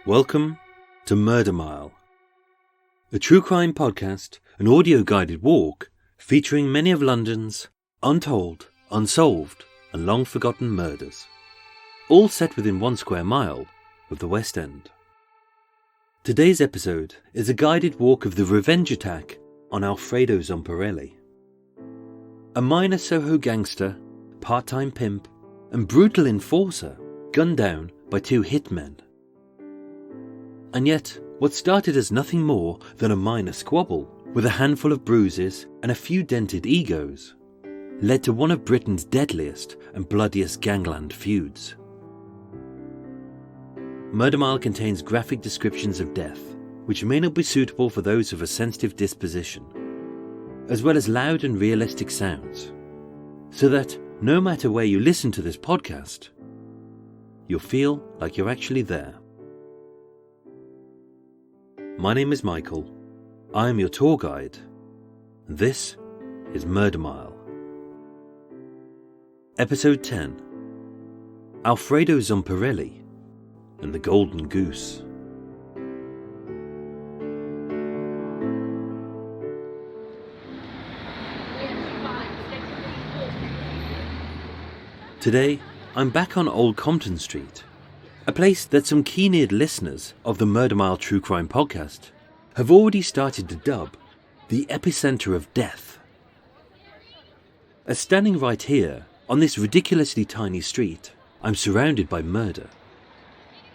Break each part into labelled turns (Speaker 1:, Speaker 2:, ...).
Speaker 1: Welcome to Murder Mile, a true crime podcast, an audio-guided walk featuring many of London's untold, unsolved and long-forgotten murders, all set within 1 square mile of the West End. Today's episode is a guided walk of the revenge attack on Alfredo Zomporelli, a minor Soho gangster, part-time pimp and brutal enforcer gunned down by 2 hitmen. And yet, what started as nothing more than a minor squabble, with a handful of bruises and a few dented egos, led to one of Britain's deadliest and bloodiest gangland feuds. Murder Mile contains graphic descriptions of death, which may not be suitable for those of a sensitive disposition, as well as loud and realistic sounds, so that no matter where you listen to this podcast, you'll feel like you're actually there. My name is Michael, I am your tour guide, and this is Murder Mile. Episode 10, Alfredo Zomporelli and the Golden Goose. Today, I'm back on Old Compton Street, a place that some keen-eared listeners of the Murder Mile True Crime podcast have already started to dub the epicenter of death. As standing right here, on this ridiculously tiny street, I'm surrounded by murder.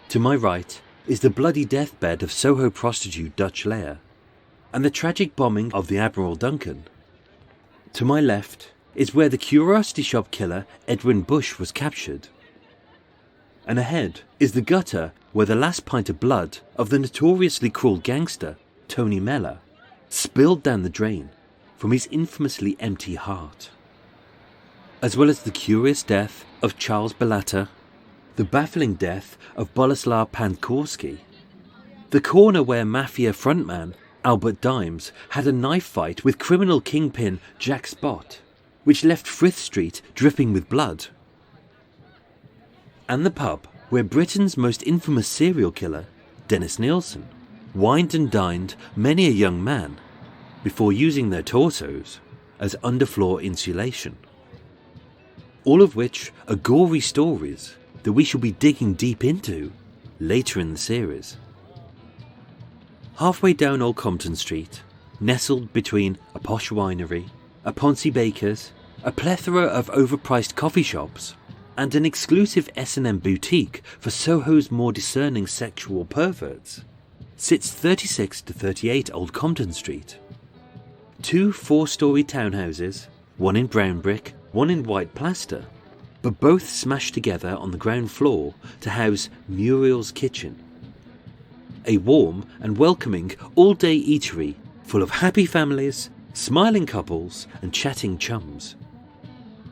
Speaker 1: To my right is the bloody deathbed of Soho prostitute Dutch Leia, and the tragic bombing of the Admiral Duncan. To my left is where the curiosity shop killer Edwin Bush was captured. And ahead is the gutter where the last pint of blood of the notoriously cruel gangster Tony Mellor spilled down the drain from his infamously empty heart. As well as the curious death of Charles Bellata, the baffling death of Boleslaw Pankorski, the corner where mafia frontman Albert Dimes had a knife fight with criminal kingpin Jack Spot, which left Frith Street dripping with blood, and the pub where Britain's most infamous serial killer, Dennis Nielsen, wined and dined many a young man before using their torsos as underfloor insulation. All of which are gory stories that we shall be digging deep into later in the series. Halfway down Old Compton Street, nestled between a posh winery, a Ponzi baker's, a plethora of overpriced coffee shops, and an exclusive S&M boutique for Soho's more discerning sexual perverts, sits 36 to 38 Old Compton Street. 2 4-storey townhouses, one in brown brick, one in white plaster, but both smashed together on the ground floor to house Muriel's Kitchen, a warm and welcoming all-day eatery full of happy families, smiling couples and chatting chums,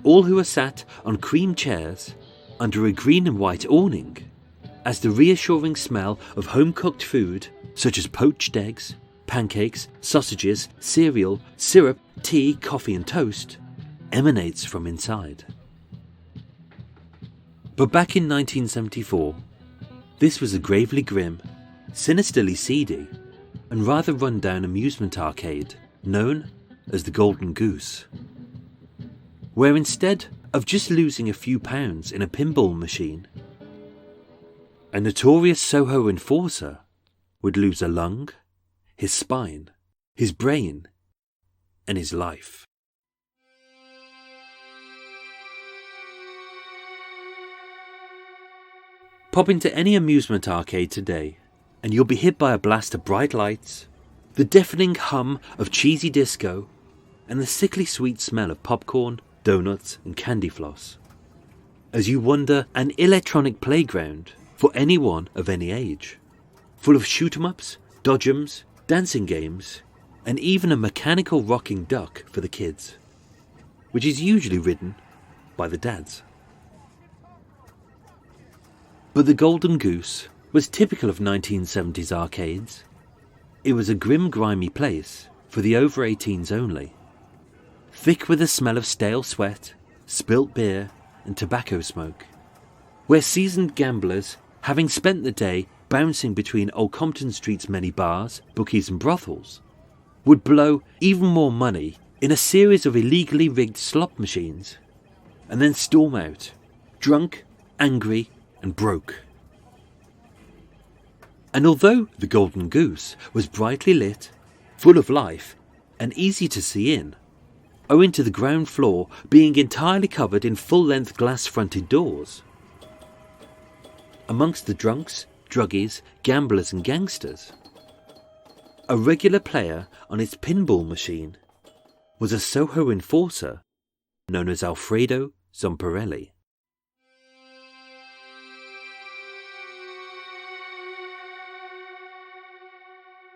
Speaker 1: all who are sat on cream chairs under a green and white awning, as the reassuring smell of home-cooked food such as poached eggs, pancakes, sausages, cereal, syrup, tea, coffee and toast emanates from inside. But back in 1974, this was a gravely grim, sinisterly seedy and rather run-down amusement arcade known as the Golden Goose, where instead of just losing a few pounds in a pinball machine, a notorious Soho enforcer would lose a lung, his spine, his brain, and his life. Pop into any amusement arcade today and you'll be hit by a blast of bright lights, the deafening hum of cheesy disco, and the sickly sweet smell of popcorn, donuts and candy floss, as you wander an electronic playground for anyone of any age, full of shoot-em-ups, dodgems, dancing games, and even a mechanical rocking duck for the kids, which is usually ridden by the dads. But the Golden Goose was typical of 1970s arcades. It was a grim, grimy place for the over-18s only, thick with the smell of stale sweat, spilt beer and tobacco smoke, where seasoned gamblers, having spent the day bouncing between Old Compton Street's many bars, bookies and brothels, would blow even more money in a series of illegally rigged slot machines, and then storm out, drunk, angry and broke. And although the Golden Goose was brightly lit, full of life and easy to see in, owing to the ground floor being entirely covered in full-length glass-fronted doors, amongst the drunks, druggies, gamblers and gangsters, a regular player on its pinball machine was a Soho enforcer known as Alfredo Zomporelli.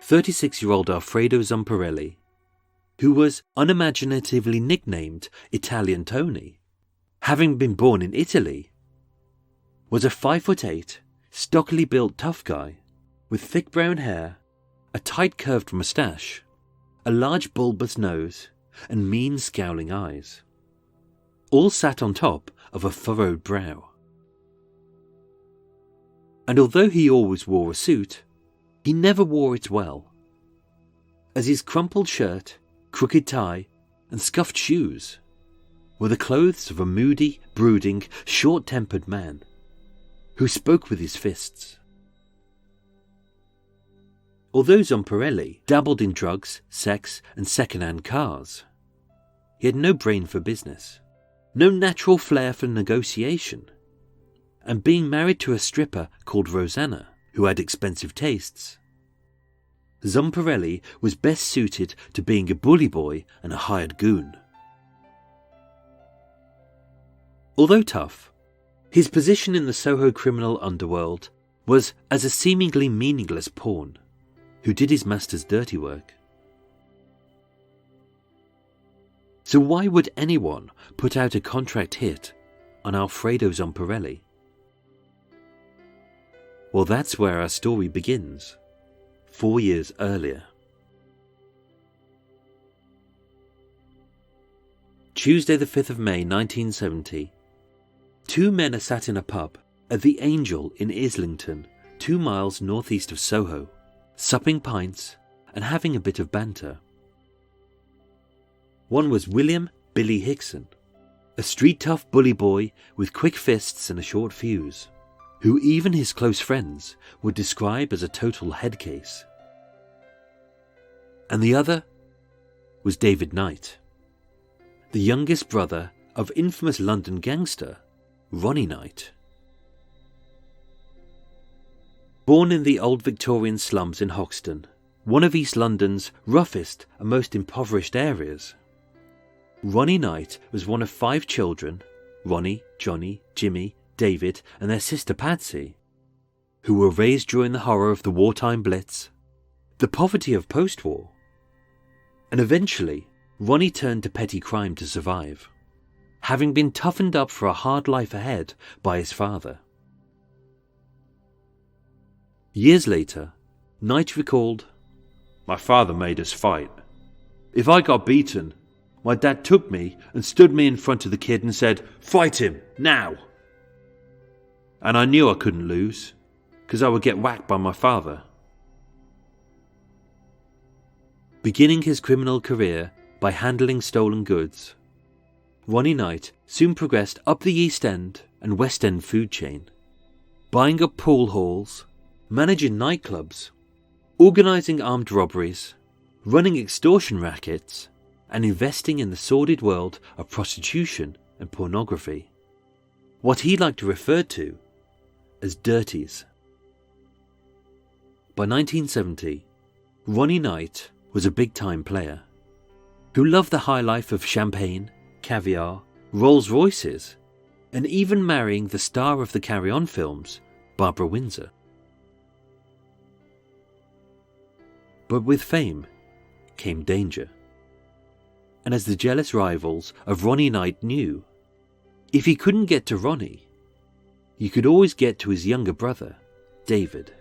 Speaker 1: "36-year-old Alfredo Zomporelli, who was unimaginatively nicknamed Italian Tony, having been born in Italy, was a 5'8", stockily built tough guy with thick brown hair, a tight curved moustache, a large bulbous nose and mean scowling eyes, all sat on top of a furrowed brow. And although he always wore a suit, he never wore it well, as his crumpled shirt, crooked tie and scuffed shoes were the clothes of a moody, brooding, short-tempered man who spoke with his fists. Although Zomparelli dabbled in drugs, sex and second-hand cars, he had no brain for business, no natural flair for negotiation, and being married to a stripper called Rosanna, who had expensive tastes, Zomparelli was best suited to being a bully boy and a hired goon. Although tough, his position in the Soho criminal underworld was as a seemingly meaningless pawn who did his master's dirty work. So why would anyone put out a contract hit on Alfredo Zomporelli? Well, that's where our story begins, 4 years earlier. Tuesday the 5th of May 1970. Two men are sat in a pub at the Angel in Islington, 2 miles northeast of Soho, supping pints and having a bit of banter. One was William Billy Hickson, a street-tough bully boy with quick fists and a short fuse, who even his close friends would describe as a total head case. And the other was David Knight, the youngest brother of infamous London gangster Ronnie Knight. Born in the old Victorian slums in Hoxton, one of East London's roughest and most impoverished areas, Ronnie Knight was one of 5 children, Ronnie, Johnny, Jimmy, David and their sister Patsy, who were raised during the horror of the wartime Blitz, the poverty of post-war, and eventually Ronnie turned to petty crime to survive, having been toughened up for a hard life ahead by his father. Years later, Knight recalled, "My father made us fight. If I got beaten, my dad took me and stood me in front of the kid and said, 'Fight him, now!' And I knew I couldn't lose, because I would get whacked by my father." Beginning his criminal career by handling stolen goods, Ronnie Knight soon progressed up the East End and West End food chain, buying up pool halls, managing nightclubs, organising armed robberies, running extortion rackets, and investing in the sordid world of prostitution and pornography, what he liked to refer to as dirties. By 1970, Ronnie Knight was a big-time player who loved the high life of champagne, caviar, Rolls Royces, and even marrying the star of the Carry On films, Barbara Windsor. But with fame came danger. And as the jealous rivals of Ronnie Knight knew, if he couldn't get to Ronnie, you could always get to his younger brother, David.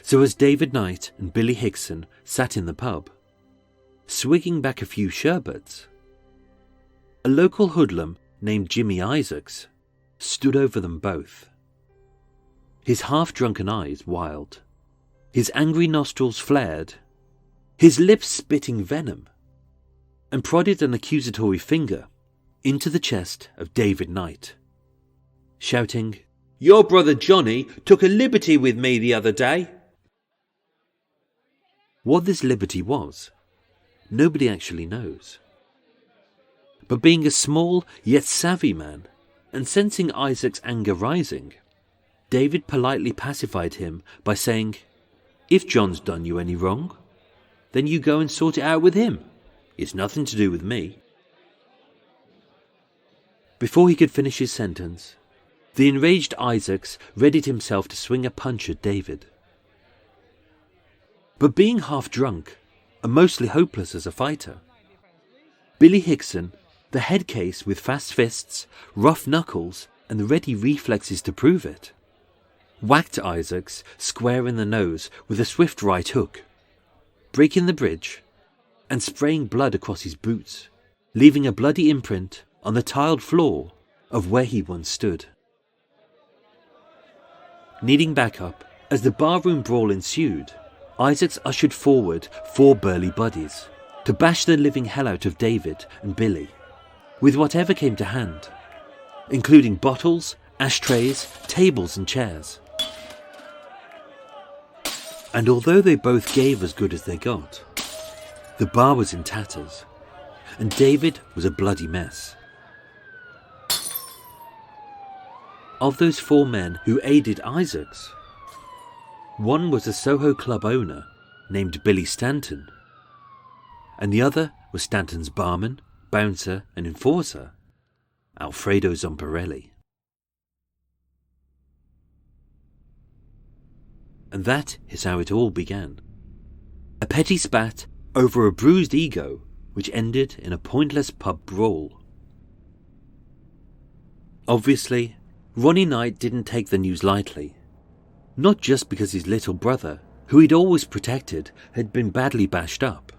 Speaker 1: So as David Knight and Billy Hickson sat in the pub, swigging back a few sherbets, a local hoodlum named Jimmy Isaacs stood over them both. His half-drunken eyes wild, his angry nostrils flared, his lips spitting venom, and prodded an accusatory finger into the chest of David Knight, shouting, "Your brother Johnny took a liberty with me the other day." What this liberty was, nobody actually knows. But being a small yet savvy man, and sensing Isaac's anger rising, David politely pacified him by saying, "If John's done you any wrong, then you go and sort it out with him. It's nothing to do with me." Before he could finish his sentence, the enraged Isaacs readied himself to swing a punch at David. But being half drunk, and mostly hopeless as a fighter, Billy Hickson, the head case with fast fists, rough knuckles, and the ready reflexes to prove it, whacked Isaacs square in the nose with a swift right hook, breaking the bridge and spraying blood across his boots, leaving a bloody imprint on the tiled floor of where he once stood. Needing backup, as the barroom brawl ensued, Isaacs ushered forward 4 burly buddies to bash the living hell out of David and Billy, with whatever came to hand, including bottles, ashtrays, tables and chairs. And although they both gave as good as they got, the bar was in tatters, and David was a bloody mess. Of those 4 men who aided Isaacs, one was a Soho club owner named Billy Stanton, and the other was Stanton's barman, bouncer and enforcer, Alfredo Zomporelli. And that is how it all began. A petty spat over a bruised ego which ended in a pointless pub brawl. Obviously, Ronnie Knight didn't take the news lightly, not just because his little brother, who he'd always protected, had been badly bashed up.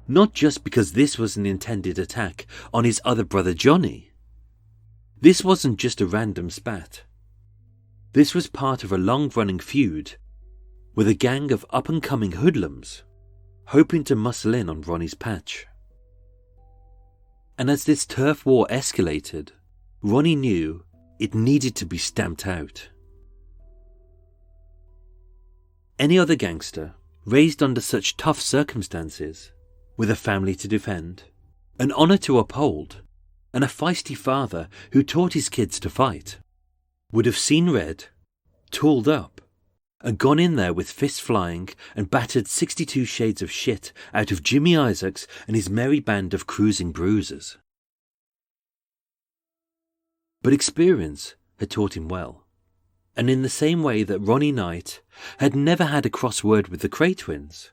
Speaker 1: Not just because this was an intended attack on his other brother Johnny. This wasn't just a random spat. This was part of a long-running feud with a gang of up-and-coming hoodlums hoping to muscle in on Ronnie's patch. And as this turf war escalated, Ronnie knew it needed to be stamped out. Any other gangster, raised under such tough circumstances, with a family to defend, an honour to uphold, and a feisty father who taught his kids to fight, would have seen red, tooled up, and gone in there with fists flying and battered 62 shades of shit out of Jimmy Isaacs and his merry band of cruising bruisers. But experience had taught him well, and in the same way that Ronnie Knight had never had a cross word with the Cray twins,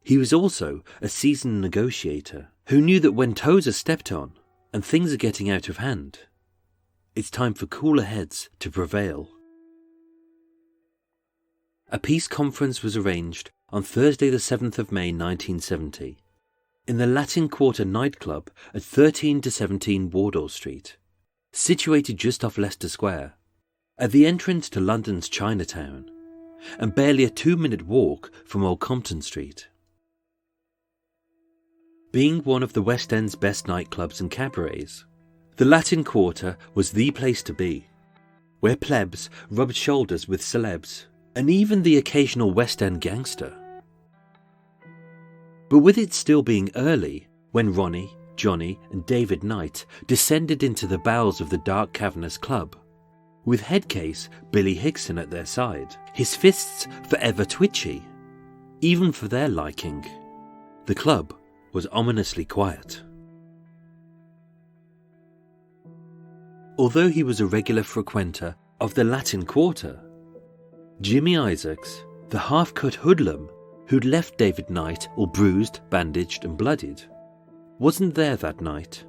Speaker 1: he was also a seasoned negotiator who knew that when toes are stepped on and things are getting out of hand, it's time for cooler heads to prevail. A peace conference was arranged on Thursday the 7th of May 1970 in the Latin Quarter nightclub at 13 to 17 Wardour Street, situated just off Leicester Square, at the entrance to London's Chinatown, and barely a 2-minute walk from Old Compton Street. Being one of the West End's best nightclubs and cabarets, the Latin Quarter was the place to be, where plebs rubbed shoulders with celebs and even the occasional West End gangster. But with it still being early, when Ronnie, Johnny and David Knight descended into the bowels of the dark cavernous club, with headcase Billy Hickson at their side, his fists forever twitchy, even for their liking, the club was ominously quiet. Although he was a regular frequenter of the Latin Quarter, Jimmy Isaacs, the half-cut hoodlum who'd left David Knight all bruised, bandaged and bloodied, wasn't there that night.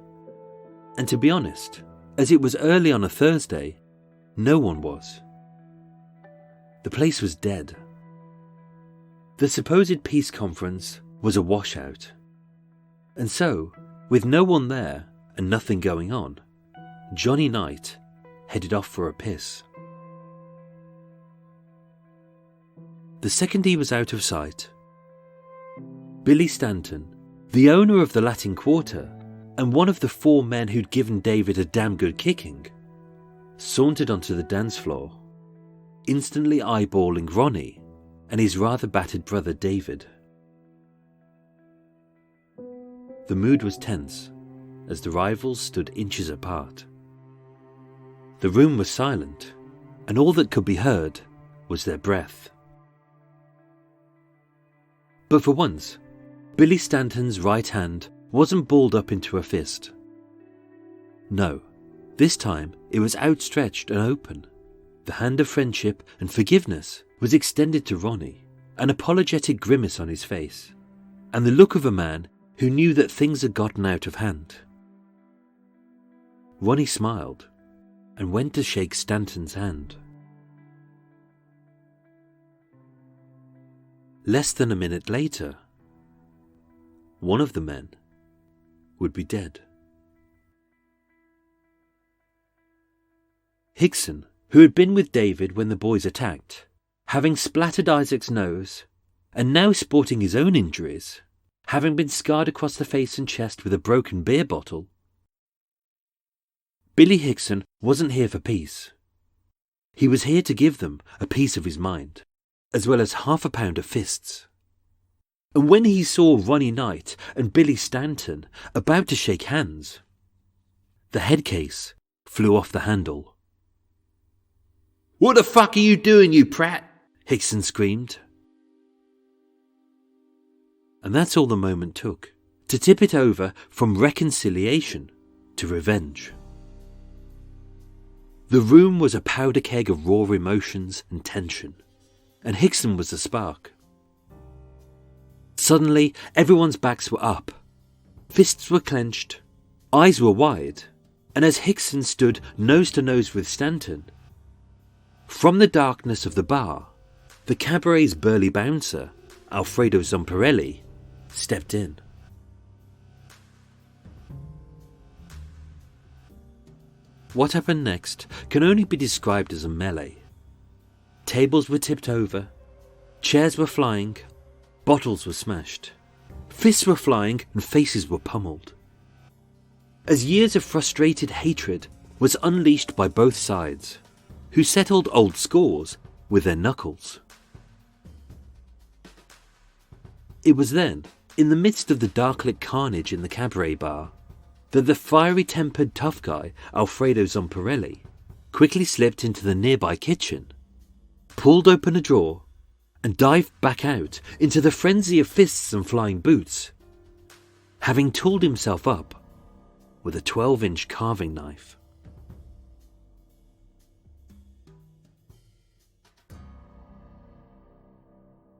Speaker 1: And to be honest, as it was early on a Thursday, no one was. The place was dead. The supposed peace conference was a washout. And so, with no one there and nothing going on, Johnny Knight headed off for a piss. The second he was out of sight, Billy Stanton, the owner of the Latin Quarter and one of the 4 men who'd given David a damn good kicking, sauntered onto the dance floor, instantly eyeballing Ronnie and his rather battered brother David. The mood was tense as the rivals stood inches apart. The room was silent, and all that could be heard was their breath. But for once, Billy Stanton's right hand wasn't balled up into a fist. No, this time it was outstretched and open. The hand of friendship and forgiveness was extended to Ronnie, an apologetic grimace on his face, and the look of a man who knew that things had gotten out of hand. Ronnie smiled and went to shake Stanton's hand. Less than a minute later, one of the men would be dead. Hickson, who had been with David when the boys attacked, having splattered Isaac's nose, and now sporting his own injuries, having been scarred across the face and chest with a broken beer bottle, Billy Hickson wasn't here for peace. He was here to give them a piece of his mind, as well as half a pound of fists. And when he saw Ronnie Knight and Billy Stanton about to shake hands, the head case flew off the handle. "What the fuck are you doing, you prat?" Hickson screamed. And that's all the moment took to tip it over from reconciliation to revenge. The room was a powder keg of raw emotions and tension, and Hickson was the spark. Suddenly, everyone's backs were up, fists were clenched, eyes were wide, and as Hickson stood nose to nose with Stanton, from the darkness of the bar, the cabaret's burly bouncer, Alfredo Zomporelli, stepped in. What happened next can only be described as a melee. Tables were tipped over, chairs were flying, bottles were smashed, fists were flying and faces were pummeled. As years of frustrated hatred was unleashed by both sides, who settled old scores with their knuckles. It was then, in the midst of the dark-lit carnage in the cabaret bar, that the fiery-tempered tough guy, Alfredo Zomporelli, quickly slipped into the nearby kitchen, pulled open a drawer, and dived back out into the frenzy of fists and flying boots, having tooled himself up with a 12-inch carving knife.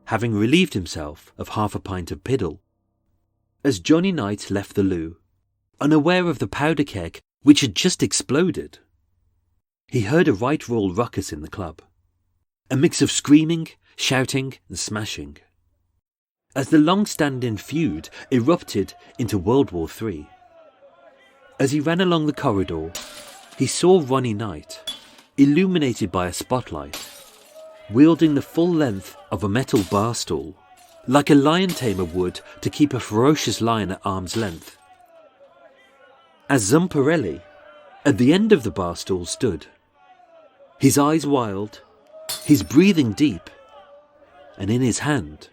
Speaker 1: Having relieved himself of half a pint of piddle, as Johnny Knight left the loo, unaware of the powder keg which had just exploded, he heard a right royal ruckus in the club, a mix of screaming, shouting and smashing, as the long-standing feud erupted into World War III. As he ran along the corridor, he saw Ronnie Knight, illuminated by a spotlight, wielding the full length of a metal bar stool, like a lion tamer would to keep a ferocious lion at arm's length. As Zomparelli, at the end of the bar stool, stood, his eyes wild, his breathing deep, and in his hand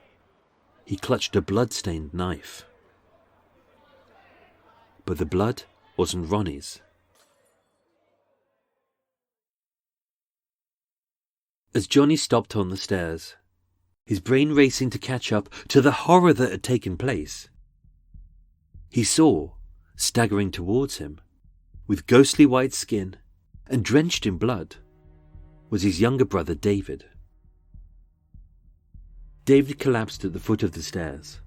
Speaker 1: he clutched a blood-stained knife. But the blood wasn't Ronnie's. As Johnny stopped on the stairs, his brain racing to catch up to the horror that had taken place, he saw, staggering towards him, with ghostly white skin and drenched in blood, was his younger brother David. David collapsed at the foot of the stairs,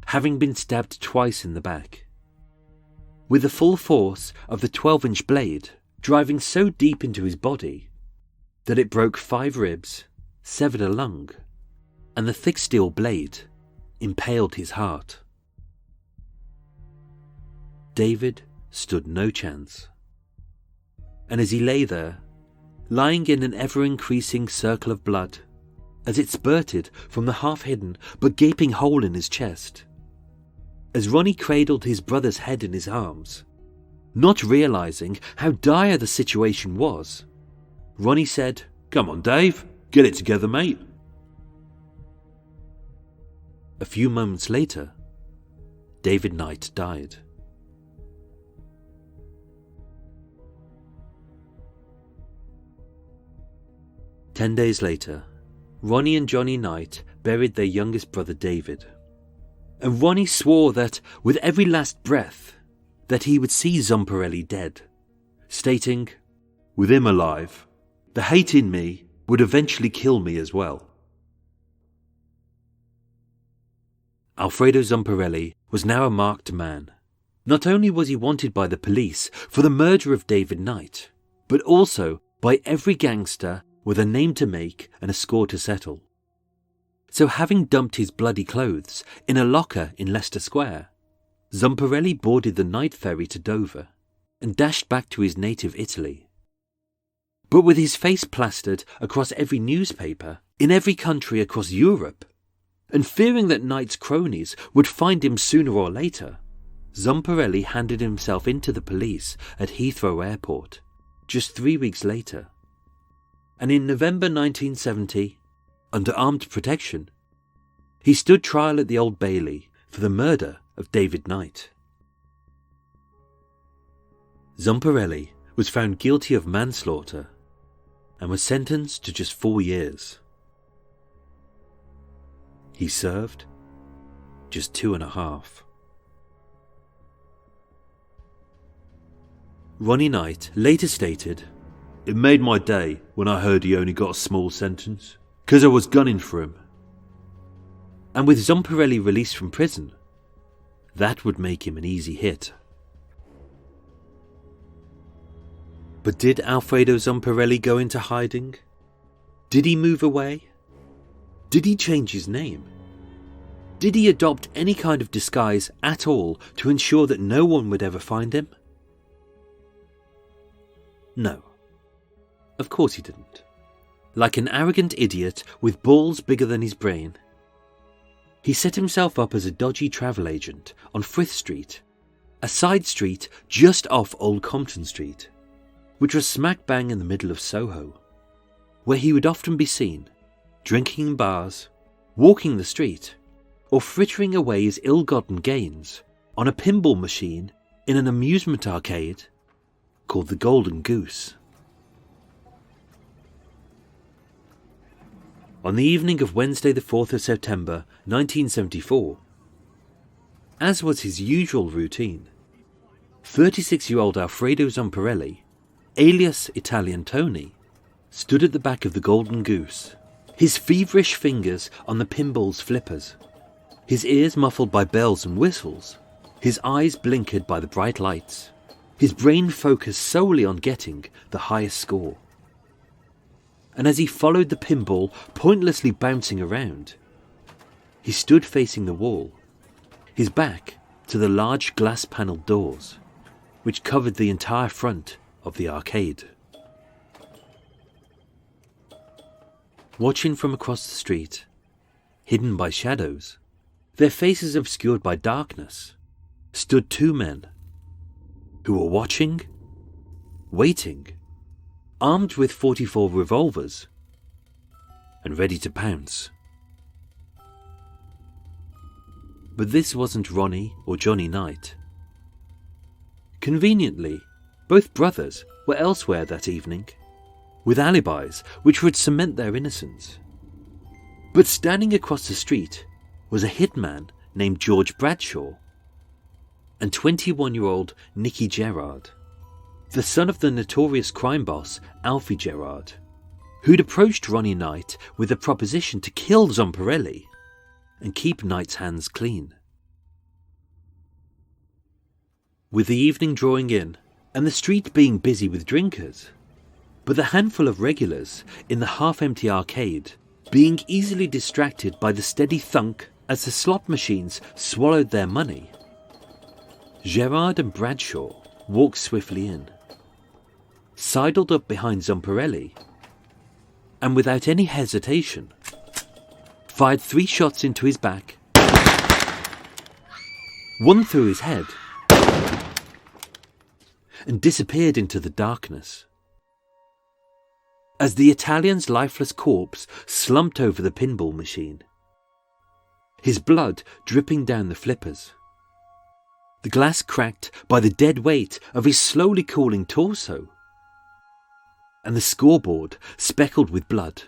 Speaker 1: having been stabbed twice in the back, with the full force of the 12-inch blade driving so deep into his body that it broke 5 ribs, severed a lung, and the thick steel blade impaled his heart. David stood no chance, and as he lay there, lying in an ever-increasing circle of blood, as it spurted from the half-hidden but gaping hole in his chest. As Ronnie cradled his brother's head in his arms, not realizing how dire the situation was, Ronnie said, "Come on, Dave, get it together, mate." A few moments later, David Knight died. Ten days later, Ronnie and Johnny Knight buried their youngest brother David, and Ronnie swore that, with every last breath, that he would see Zomparelli dead, stating, "With him alive, the hate in me would eventually kill me as well." Alfredo Zomporelli was now a marked man. Not only was he wanted by the police for the murder of David Knight, but also by every gangster with a name to make and a score to settle. So, having dumped his bloody clothes in a locker in Leicester Square, Zomparelli boarded the night ferry to Dover and dashed back to his native Italy. But with his face plastered across every newspaper in every country across Europe, and fearing that Knight's cronies would find him sooner or later, Zomparelli handed himself in to the police at Heathrow Airport just 3 weeks later. And in November 1970, under armed protection, he stood trial at the Old Bailey for the murder of David Knight. Zomparelli was found guilty of manslaughter and was sentenced to just 4 years. He served just 2.5. Ronnie Knight later stated, "It made my day when I heard he only got a small sentence, 'cause I was gunning for him." And with Zomparelli released from prison, that would make him an easy hit. But did Alfredo Zomporelli go into hiding? Did he move away? Did he change his name? Did he adopt any kind of disguise at all to ensure that no one would ever find him? No. Of course he didn't. Like an arrogant idiot with balls bigger than his brain, he set himself up as a dodgy travel agent on Frith Street, a side street just off Old Compton Street, which was smack bang in the middle of Soho, where he would often be seen drinking in bars, walking the street, or frittering away his ill-gotten gains on a pinball machine in an amusement arcade called the Golden Goose. On the evening of Wednesday the 4th of September 1974, as was his usual routine, 36-year-old Alfredo Zomporelli, alias Italian Tony, stood at the back of the Golden Goose, his feverish fingers on the pinball's flippers, his ears muffled by bells and whistles, his eyes blinkered by the bright lights, his brain focused solely on getting the highest score. And as he followed the pinball pointlessly bouncing around, he stood facing the wall, his back to the large glass-panelled doors, which covered the entire front of the arcade. Watching from across the street, hidden by shadows, their faces obscured by darkness, stood two men who were watching, waiting, armed with 44 revolvers, and ready to pounce. But this wasn't Ronnie or Johnny Knight. Conveniently, both brothers were elsewhere that evening, with alibis which would cement their innocence. But standing across the street was a hitman named George Bradshaw and 21-year-old Nicky Gerard, the son of the notorious crime boss Alfie Gerard, who'd approached Ronnie Knight with a proposition to kill Zomparelli and keep Knight's hands clean. With the evening drawing in and the street being busy with drinkers, but the handful of regulars in the half-empty arcade being easily distracted by the steady thunk as the slot machines swallowed their money, Gerard and Bradshaw walked swiftly in. sidled up behind Zomparelli and without any hesitation fired 3 shots into his back, 1 through his head, and disappeared into the darkness. As the Italian's lifeless corpse slumped over the pinball machine, his blood dripping down the flippers, the glass cracked by the dead weight of his slowly cooling torso, and the scoreboard speckled with blood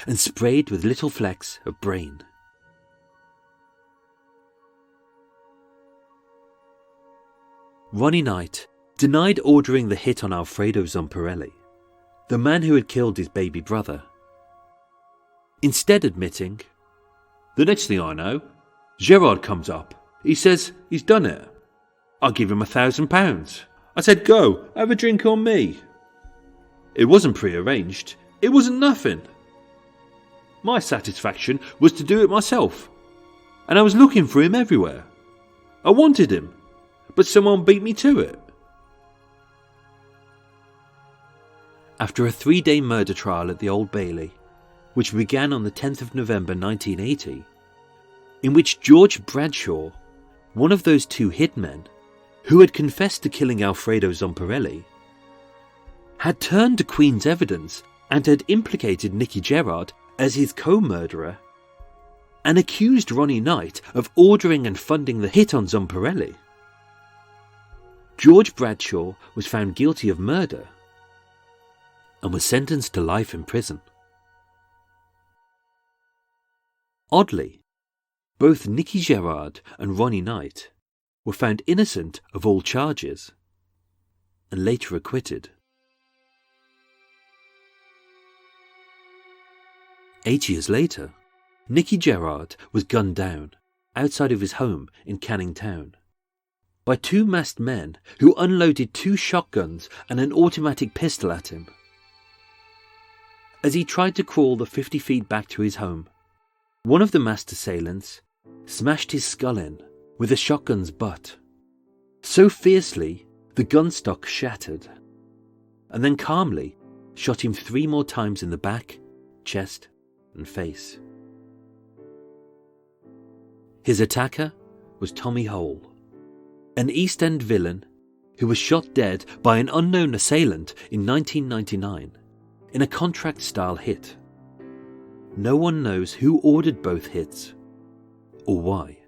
Speaker 1: and sprayed with little flecks of brain. Ronnie Knight denied ordering the hit on Alfredo Zomporelli, the man who had killed his baby brother, instead admitting, "The next thing I know, Gerard comes up. He says he's done it. I give him £1,000. I said, go, have a drink on me. It wasn't pre-arranged. It wasn't nothing. My satisfaction was to do it myself. And I was looking for him everywhere. I wanted him, but someone beat me to it." After a 3-day murder trial at the Old Bailey, which began on the 10th of November 1980, in which George Bradshaw, one of those 2 hitmen who had confessed to killing Alfredo Zomporelli, had turned to Queen's evidence and had implicated Nicky Gerard as his co-murderer and accused Ronnie Knight of ordering and funding the hit on Zomparelli, George Bradshaw was found guilty of murder and was sentenced to life in prison. Oddly, both Nicky Gerard and Ronnie Knight were found innocent of all charges and later acquitted. 8 years later, Nicky Gerard was gunned down outside of his home in Canning Town by 2 masked men who unloaded 2 shotguns and an automatic pistol at him. As he tried to crawl the 50 feet back to his home, one of the masked assailants smashed his skull in with a shotgun's butt, so fiercely the gun stock shattered, and then calmly shot him 3 more times in the back, chest, and face. His attacker was Tommy Hole, an East End villain who was shot dead by an unknown assailant in 1999 in a contract-style hit. No one knows who ordered both hits or why.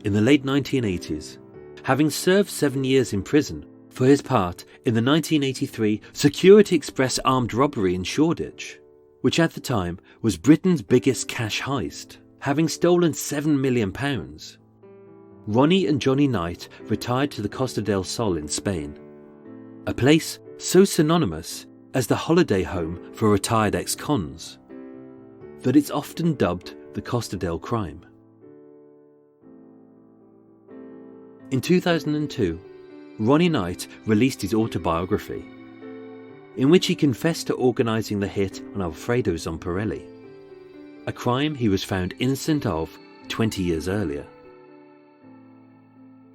Speaker 1: In the late 1980s, having served 7 years in prison for his part in the 1983 Security Express armed robbery in Shoreditch, which at the time was Britain's biggest cash heist, having stolen £7 million, Ronnie and Johnny Knight retired to the Costa del Sol in Spain, a place so synonymous as the holiday home for retired ex-cons that it's often dubbed the Costa del Crime. In 2002, Ronnie Knight released his autobiography, in which he confessed to organising the hit on Alfredo Zomporelli, a crime he was found innocent of 20 years earlier.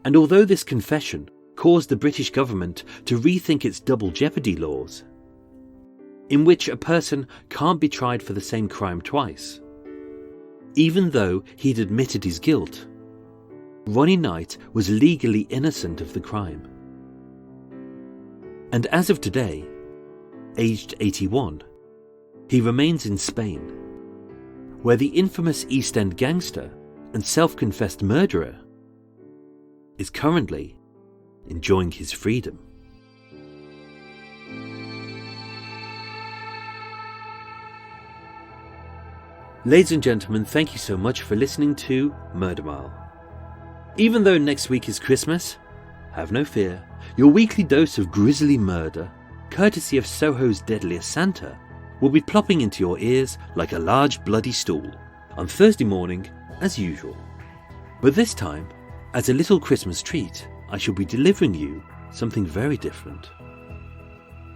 Speaker 1: And although this confession caused the British government to rethink its double jeopardy laws, in which a person can't be tried for the same crime twice, even though he'd admitted his guilt, Ronnie Knight was legally innocent of the crime. And as of today, aged 81, he remains in Spain, where the infamous East End gangster and self-confessed murderer is currently enjoying his freedom. Ladies and gentlemen, thank you so much for listening to Murder Mile. Even though next week is Christmas, have no fear, your weekly dose of grisly murder, courtesy of Soho's deadliest Santa, will be plopping into your ears like a large bloody stool on Thursday morning as usual. But this time, as a little Christmas treat, I shall be delivering you something very different.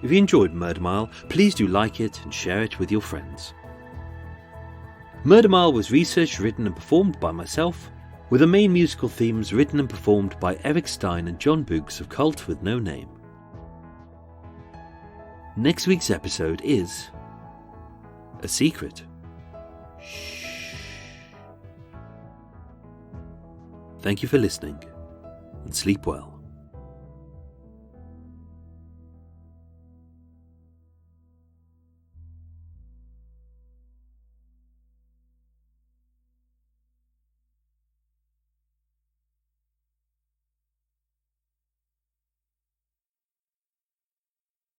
Speaker 1: If you enjoyed Murder Mile, please do like it and share it with your friends. Murder Mile was researched, written and performed by myself, with the main musical themes written and performed by Eric Stein and John Books of Cult with No Name. Next week's episode is a secret. Shh. Thank you for listening, and sleep well.